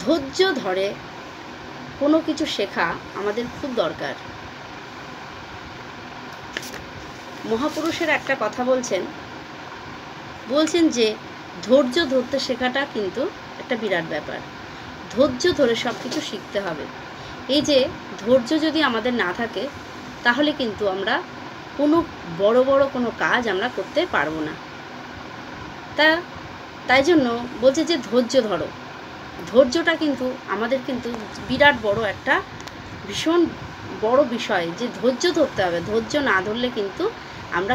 ধৈর্য ধরে কোনো কিছু শেখা আমাদের খুব দরকার। মহাপুরুষেরা একটা কথা বলছেন যে ধৈর্য ধরতে শেখাটা কিন্তু একটা বিরাট ব্যাপার। ধৈর্য ধরে সব কিছু শিখতে হবে। এই যে ধৈর্য যদি আমাদের না থাকে তাহলে কিন্তু আমরা কোনো বড় বড় কোনো কাজ আমরা করতে পারবো না। তাই জন্য বলছে যে ধৈর্য ধরো। ধৈর্যটা কিন্তু আমাদের কিন্তু বিরাট বড় একটা ভীষণ বড় বিষয়, যে ধৈর্য ধরতে হবে। ধৈর্য না ধরলে কিন্তু আমরা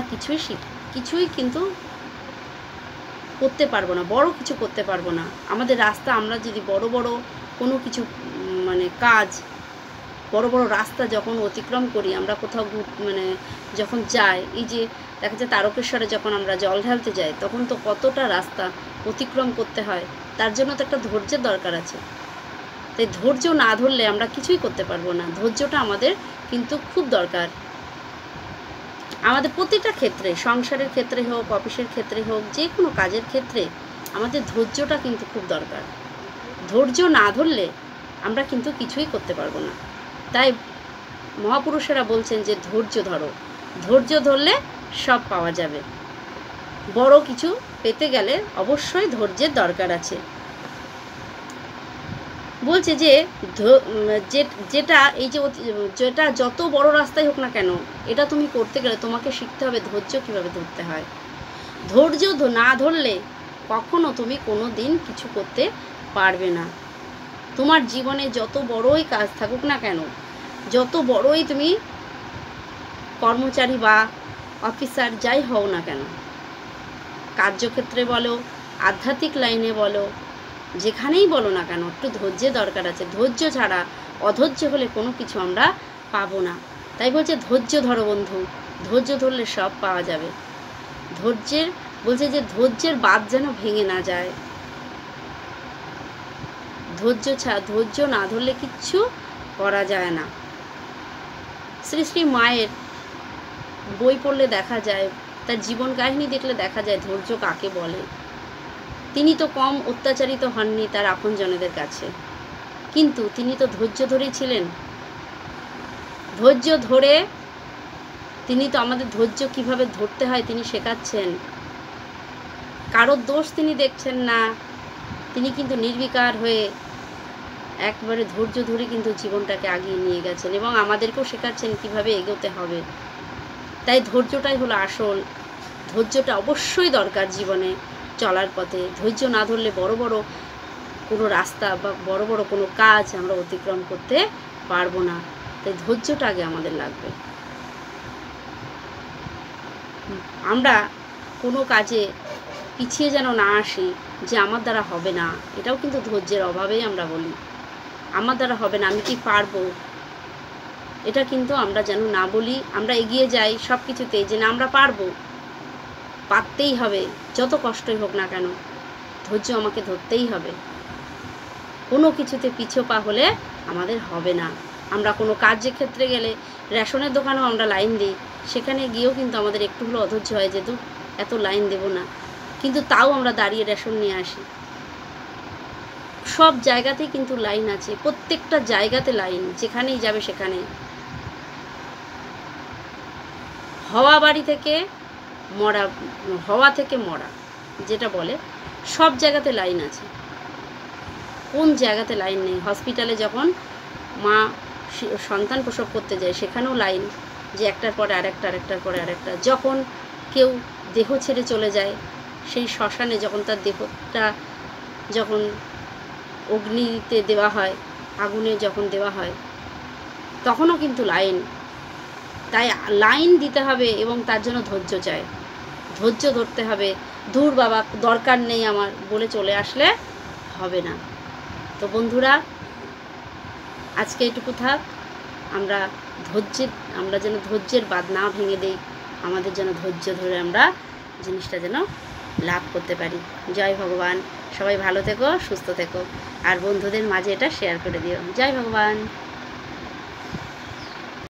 কিছুই কিন্তু করতে পারবো না, বড় কিছু করতে পারবো না। আমাদের রাস্তা আমরা যদি বড় বড় কোনো কিছু কাজ, বড় বড় রাস্তা যখন অতিক্রম করি, আমরা কোথাও যখন যাই, এই যে দেখা যায় তারকেশ্বরে যখন আমরা জল ঢালতে যাই, তখন তো কতটা রাস্তা অতিক্রম করতে হয়, তার জন্য তো একটা ধৈর্যের দরকার আছে। তাই ধৈর্য না ধরলে আমরা কিছুই করতে পারবো না। ধৈর্যটা আমাদের কিন্তু খুব দরকার। আমাদের প্রতিটা ক্ষেত্রে, সংসারের ক্ষেত্রে হোক, অফিসের ক্ষেত্রে হোক, যে কোনো কাজের ক্ষেত্রে আমাদের ধৈর্যটা কিন্তু খুব দরকার। ধৈর্য না ধরলে আমরা কিন্তু কিছুই করতে পারবো না। তাই মহাপুরুষেরা বলছেন যে ধৈর্য ধরো। ধৈর্য ধরলে সব পাওয়া যাবে। বড় কিছু পেতে গেলে অবশ্যই ধৈর্যের দরকার আছে। বলছে যে যেটা যত বড় রাস্তায় হোক না কেন, এটা তুমি করতে গেলে তোমাকে শিখতে হবে ধৈর্য কীভাবে ধরতে হয়। ধৈর্য না ধরলে কখনো তুমি কোনো দিন কিছু করতে পারবে না। তোমার জীবনে যত বড়ই কাজ থাকুক না কেন, যত বড়ই তুমি কর্মচারী বা অফিসার যাই হও না কেন, কার্যক্ষেত্রে বলো, আধ্যাত্মিক লাইনে বলো, যেখানেই বলো না কেন, একটু ধৈর্যের দরকার আছে। ধৈর্য ছাড়া, অধৈর্য হলে কোনো কিছু আমরা পাবো না। তাই বলছে ধৈর্য ধরো বন্ধু, ধৈর্য ধরলে সব পাওয়া যাবে। বলছে যে ধৈর্যের বাঁধ যেন ভেঙে না যায়। ধৈর্য না ধরলে কিচ্ছু করা যায় না। শ্রী শ্রী মায়ের বই পড়লে দেখা যায়, তার জীবন কাহিনী দেখলে দেখা যায় ধৈর্য কাকে বলে। তিনি তো কম অত্যাচারিত হননি তার আপনজনেদের কাছে, কিন্তু তিনি তো ধৈর্য ধরেই ছিলেন। ধৈর্য ধরে তিনি তো আমাদের ধৈর্য কিভাবে ধরতে হয় তিনি শেখাচ্ছেন। কারোর দোষ তিনি দেখছেন না, তিনি কিন্তু নির্বিকার হয়ে একবারে ধৈর্য ধরে কিন্তু জীবনটাকে আগিয়ে নিয়ে গেছেন এবং আমাদেরকেও শেখাচ্ছেন কিভাবে এগোতে হবে। তাই ধৈর্যটাই হলো আসল। ধৈর্যটা অবশ্যই দরকার জীবনে চলার পথে। ধৈর্য না ধরলে বড় বড় কোনো রাস্তা বা বড় বড় কোনো কাজ আমরা অতিক্রম করতে পারবো না। তাই ধৈর্যটা আগে আমাদের লাগবে। আমরা কোনো কাজে পিছিয়ে যেন না আসি যে আমার দ্বারা হবে না, এটাও কিন্তু ধৈর্যের অভাবেই আমরা বলি। আমার দ্বারা হবে না, আমি কি পারবো, এটা কিন্তু আমরা যেন না বলি। আমরা এগিয়ে যাই সব কিছুতেই যে না আমরা পারবো, পারতেই হবে, যত কষ্টই হোক না কেন ধৈর্য আমাকে ধরতেই হবে। কোনো কিছুতে পিছপা হলে আমাদের হবে না। আমরা কোনো কাজের ক্ষেত্রে গেলে, রেশনের দোকানেও আমরা লাইন দিই, সেখানে গিয়েও কিন্তু আমাদের একটু হলো অধৈর্য হয় যে এত লাইন দেব না, কিন্তু তাও আমরা দাঁড়িয়ে রেশন নিয়ে আসি। সব জায়গাতেই কিন্তু লাইন আছে, প্রত্যেকটা জায়গাতে লাইন, যেখানেই যাবে সেখানে। হওয়া থেকে মরা যেটা বলে, সব জায়গাতে লাইন আছে। কোন জায়গাতে লাইন নেই? হসপিটালে যখন মা সন্তান প্রসব করতে যায় সেখানেও লাইন, যে একটার পরে আরেকটা, আরেকটার পরে আরেকটা। যখন কেউ দেহ ছেড়ে চলে যায়, সেই শ্মশানে যখন তার দেহটা যখন অগ্নিতে দেওয়া হয়, আগুনে যখন দেওয়া হয়, তখনও কিন্তু লাইন। তাই লাইন দিতে হবে এবং তার জন্য ধৈর্য চাই। ধৈর্য ধরতে হবে। দূর বাবা দরকার নেই আমার বলে চলে আসলে হবে না। তো বন্ধুরা, আজকে এটুকু থাক। আমরা যেন ধৈর্যের বাঁধ না ভেঙে দেই, আমাদের যেন ধৈর্য ধরে আমরা জিনিসটা যেন লাভ করতে পারি। জয় ভগবান। সবাই ভালো থেকো, সুস্থ থেকো, আর বন্ধুদের মাঝে এটা শেয়ার করে দিও। জয় ভগবান।